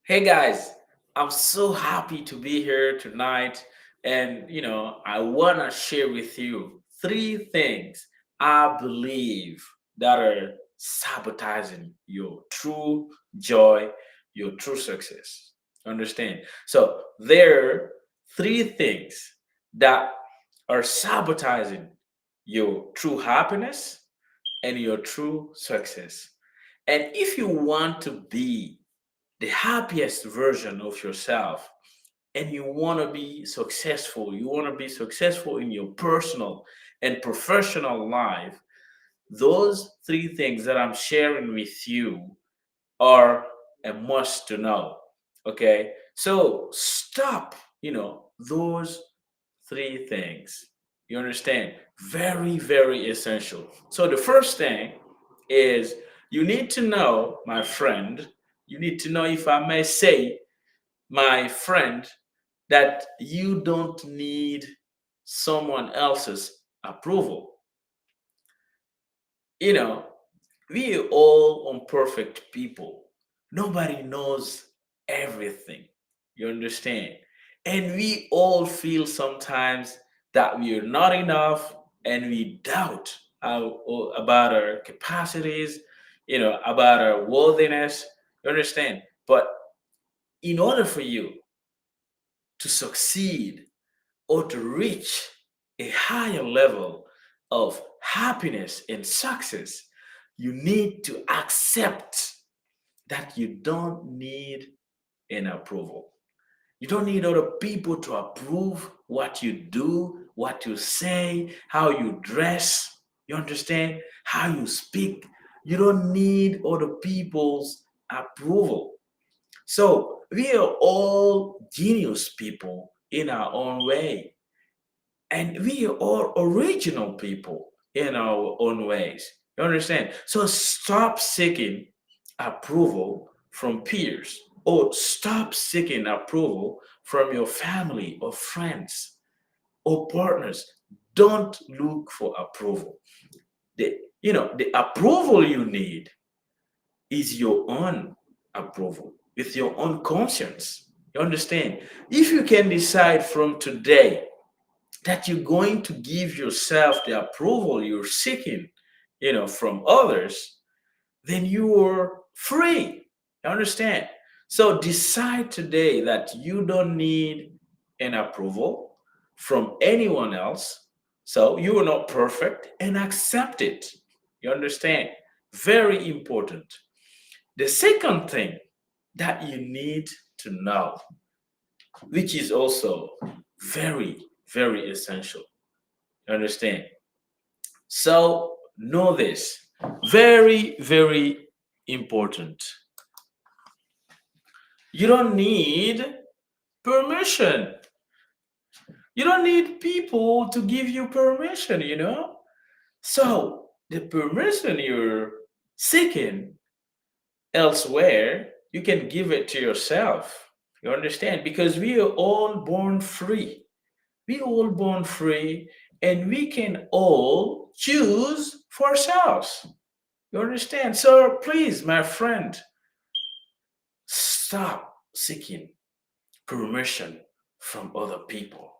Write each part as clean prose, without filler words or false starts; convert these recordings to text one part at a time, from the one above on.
Hey guys, I'm so happy to be here tonight. And, I want to share with you three things I believe that are sabotaging your true joy, your true success. Understand? So, there are three things that are sabotaging your true happiness and your true success. And if you want to be the happiest version of yourself and you want to be successful in your personal and professional life, those three things that I'm sharing with you are a must to know. Okay, so stop, those three things. You understand? Very, very essential. So the first thing is you need to know, my friend, you need to know, if I may say, my friend, that you don't need someone else's approval. You know, we are all imperfect people. Nobody knows everything. You understand? And we all feel sometimes that we are not enough and we doubt about our capacities, about our worthiness. You understand? But in order for you to succeed or to reach a higher level of happiness and success, you need to accept that you don't need an approval. You don't need other people to approve what you do, what you say, how you dress. You understand? How you speak. You don't need other people's approval. So we are all genius people in our own way. And we are all original people in our own ways. You understand? So stop seeking approval from peers, or stop seeking approval from your family or friends or partners. Don't look for approval. The approval you need is your own approval with your own conscience. You understand? If you can decide from today that you're going to give yourself the approval you're seeking, from others, then you are free. You understand? So decide today that you don't need an approval from anyone else. So you are not perfect and accept it. You understand? Very important. The second thing that you need to know, which is also very, very essential. You understand? So know this. Very, very important. You don't need permission. You don't need people to give you permission. So the permission you're seeking elsewhere, you can give it to yourself. You understand? Because we are all born free. We are all born free and we can all choose for ourselves. You understand? So please, my friend, stop seeking permission from other people.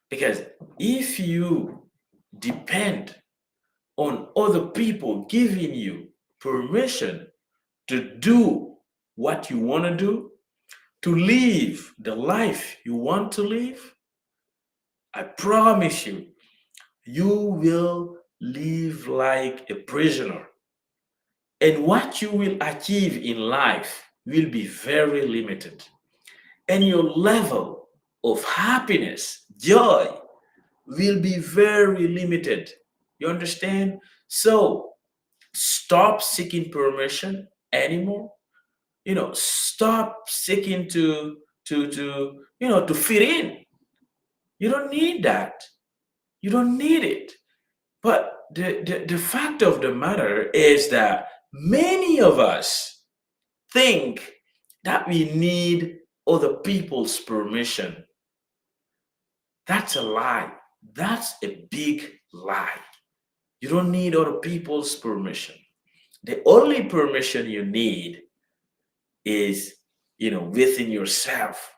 Because if you depend on other people giving you permission to do what you want to do, to live the life you want to live, I promise you, you will live like a prisoner. And what you will achieve in life will be very limited. And your level of happiness, joy, will be very limited. You understand? So stop seeking permission anymore. Stop seeking to fit in. You don't need that. You don't need it. But the fact of the matter is that many of us think that we need other people's permission. That's a lie. That's a big lie. You don't need other people's permission. The only permission you need is within yourself.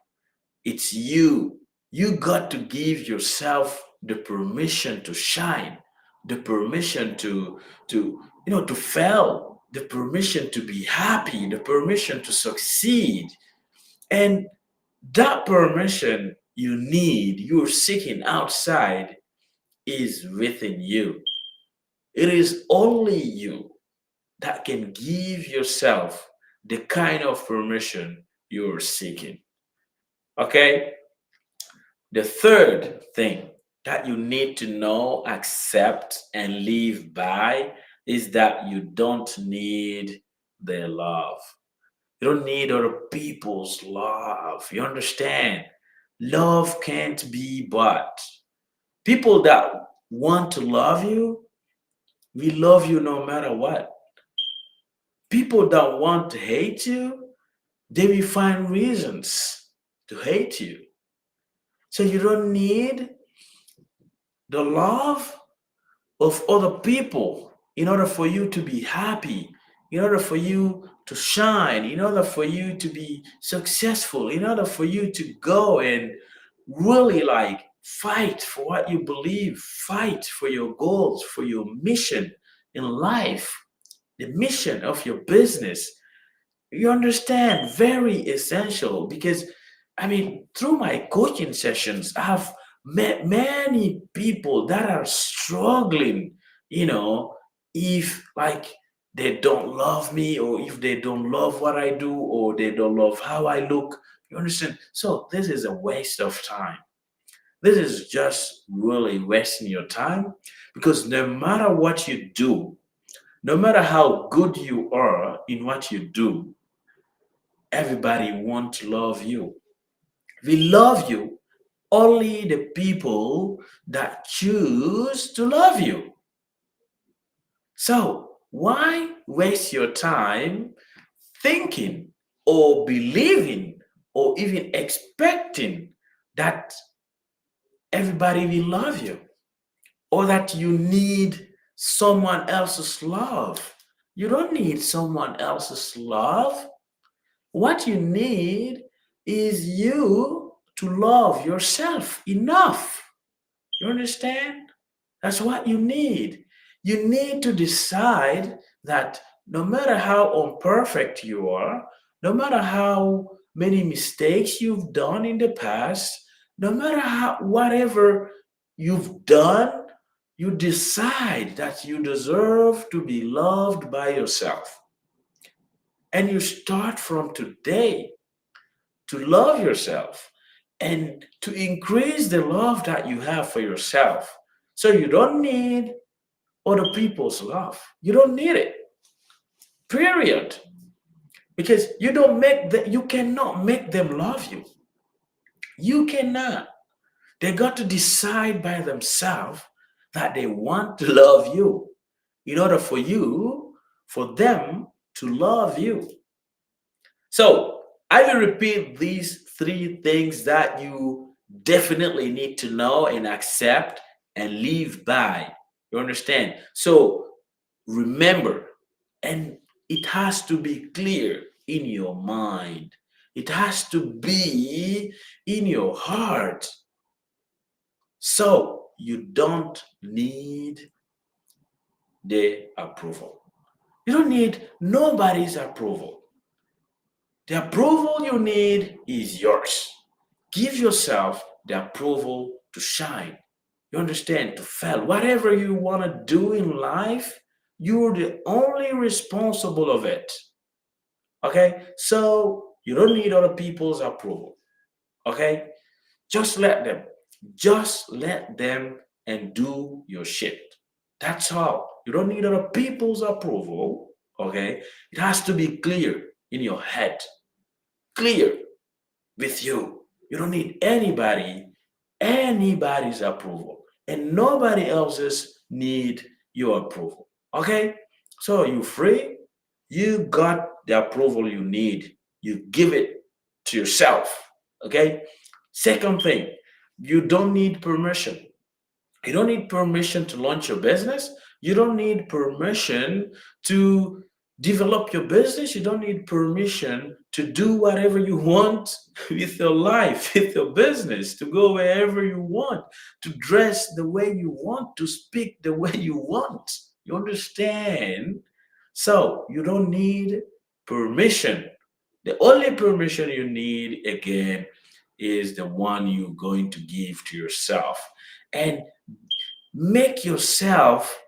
It's you. You got to give yourself the permission to shine, the permission to fail, the permission to be happy, the permission to succeed. And that permission you're seeking outside, is within you. It is only you that can give yourself the kind of permission you're seeking. Okay? The third thing that you need to know, accept, and live by is that you don't need their love. You don't need other people's love. You understand? Love can't be bought. People that want to love you, we love you no matter what. People that want to hate you, they will find reasons to hate you. So you don't need the love of other people in order for you to be happy, in order for you to shine, in order for you to be successful, in order for you to go and really like fight for what you believe, fight for your goals, for your mission in life, the mission of your business. You understand? Very essential, because I mean, through my coaching sessions, I've met many people that are struggling, you know, if like they don't love me, or if they don't love what I do, or they don't love how I look. You understand? So this is a waste of time. This is just really wasting your time, because no matter what you do, no matter how good you are in what you do, everybody want to love you. We love you only the people that choose to love you. So why waste your time thinking or believing or even expecting that everybody will love you, or that you need someone else's love? You don't need someone else's love. What you need is you to love yourself enough. You understand? That's what you need. You need to decide that no matter how imperfect you are, no matter how many mistakes you've done in the past, no matter how whatever you've done, you decide that you deserve to be loved by yourself. And you start from today to love yourself and to increase the love that you have for yourself. So you don't need other people's love. You don't need it. Period. Because you cannot make them love you. You cannot. They got to decide by themselves that they want to love you in order for them to love you. So I will repeat these three things that you definitely need to know and accept and live by. You understand? So remember, and it has to be clear in your mind, it has to be in your heart. So you don't need the approval. You don't need nobody's approval. The approval you need is yours. Give yourself the approval to shine. You understand? To fail. Whatever you want to do in life, you're the only responsible of it. Okay? So you don't need other people's approval. Okay? Just let them. Just let them and do your shit. That's all. You don't need other people's approval. Okay? It has to be clear in your head. Clear with you. You don't need anybody's approval, and nobody else's need your approval. Okay? So you free, you got the approval you need. You give it to yourself. Okay? Second thing, you don't need permission. You don't need permission to launch your business. You don't need permission to Develop your business. You don't need permission to do whatever you want with your life, with your business, to go wherever you want, to dress the way you want, to speak the way you want. You understand? So you don't need permission. The only permission you need, again, is the one you're going to give to yourself. And make yourself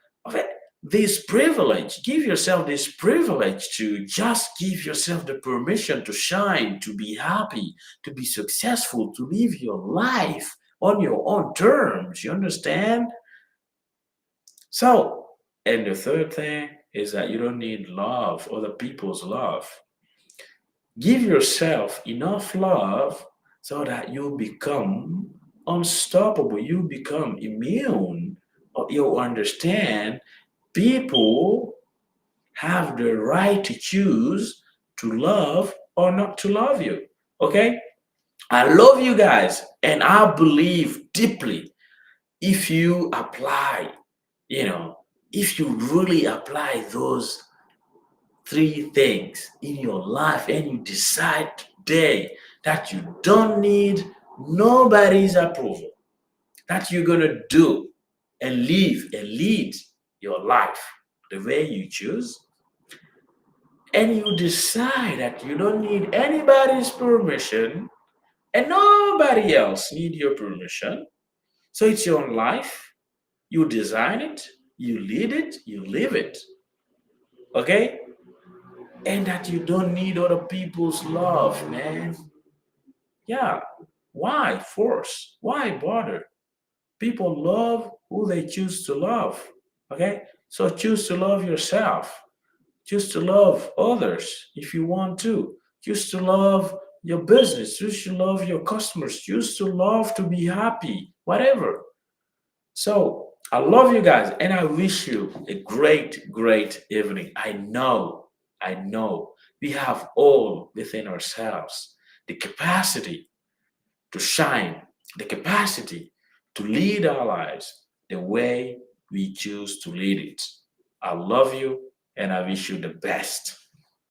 this privilege, give yourself this privilege to just give yourself the permission to shine, to be happy, to be successful, to live your life on your own terms. You understand? So, and the third thing is that you don't need love, other people's love. Give yourself enough love so that you become unstoppable, you become immune, or you understand people have the right to choose to love or not to love you. Okay? I love you guys, and I believe deeply if you apply, you know, if you really apply those three things in your life and you decide today that you don't need nobody's approval, that you're going to do and live and lead your life the way you choose, and you decide that you don't need anybody's permission and nobody else need your permission, so it's your own life, you design it, you lead it, you live it, okay, and that you don't need other people's love, man. Yeah, why force, why bother? People love who they choose to love, okay, so choose to love yourself. Choose to love others if you want to. Choose to love your business. Choose to love your customers. Choose to love to be happy, whatever. So I love you guys and I wish you a great, great evening. I know we have all within ourselves the capacity to shine, the capacity to lead our lives the way we choose to lead it. I love you and I wish you the best.